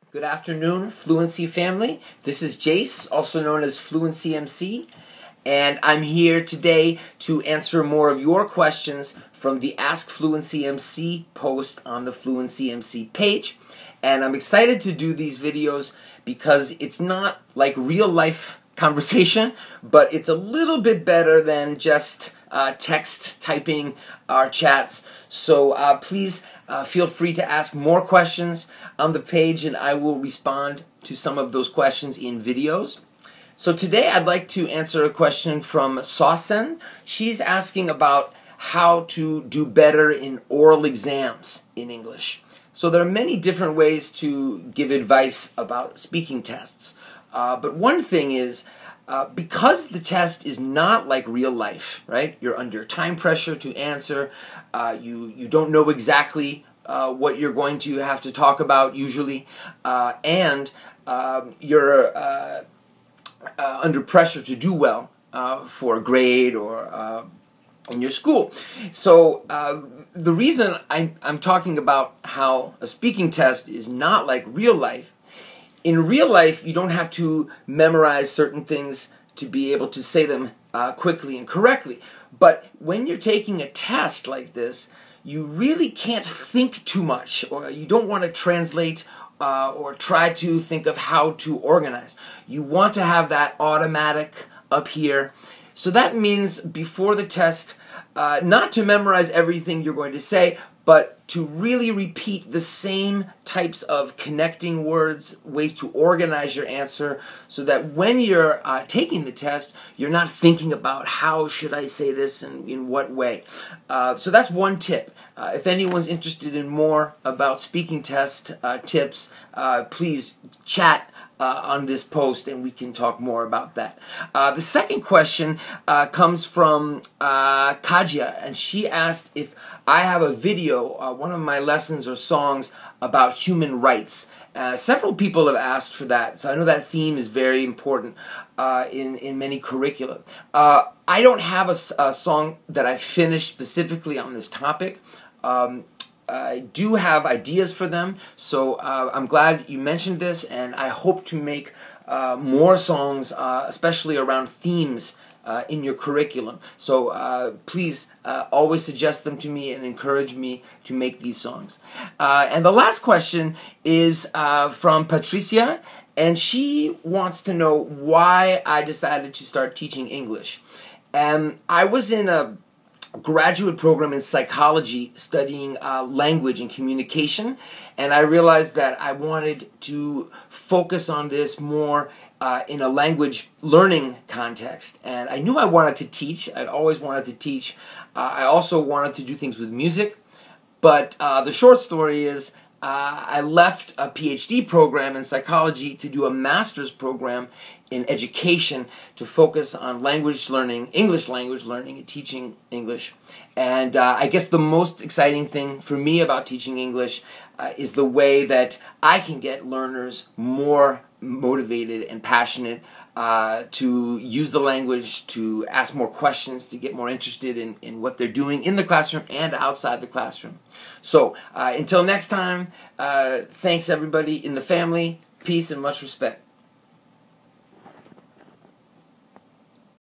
Good afternoon, Fluency family. This is Jase, also known as Fluency MC, and I'm here today to answer more of your questions from the Ask Fluency MC post on the Fluency MC page. And I'm excited to do these videos because it's not like real life conversation, but it's a little bit better than just text typing our chats. So please feel free to ask more questions on the page, and I will respond to some of those questions in videos. So today I'd like to answer a question from Sausen. She's asking about how to do better in oral exams in English. So there are many different ways to give advice about speaking tests. But one thing is, because the test is not like real life, right? You're under time pressure to answer. You don't know exactly what you're going to have to talk about usually. And you're under pressure to do well for a grade or in your school. So the reason I'm talking about how a speaking test is not like real life, in real life you don't have to memorize certain things to be able to say them quickly and correctly. But when you're taking a test like this, you really can't think too much, or you don't want to translate or try to think of how to organize. You want to have that automatic up here. So that means before the test, not to memorize everything you're going to say, but to really repeat the same types of connecting words, ways to organize your answer, so that when you're taking the test, you're not thinking about how should I say this and in what way. So that's one tip. If anyone's interested in more about speaking test tips, please chat on this post and we can talk more about that. The second question comes from Kajia, and she asked if I have a video, one of my lessons or songs about human rights. Several people have asked for that, so I know that theme is very important in many curricula. I don't have a song that I finished specifically on this topic. I do have ideas for them, so I'm glad you mentioned this, and I hope to make more songs, especially around themes in your curriculum. So please always suggest them to me and encourage me to make these songs. And the last question is from Patricia, and she wants to know why I decided to start teaching English. I was in a graduate program in psychology studying language and communication, and I realized that I wanted to focus on this more in a language learning context. And I knew I wanted to teach. I'd always wanted to teach. I also wanted to do things with music, but the short story is I left a PhD program in psychology to do a master's program in education to focus on language learning, English language learning, and teaching English. And I guess the most exciting thing for me about teaching English is the way that I can get learners more motivated and passionate to use the language, to ask more questions, to get more interested in what they're doing in the classroom and outside the classroom. So until next time, thanks everybody in the family. Peace and much respect.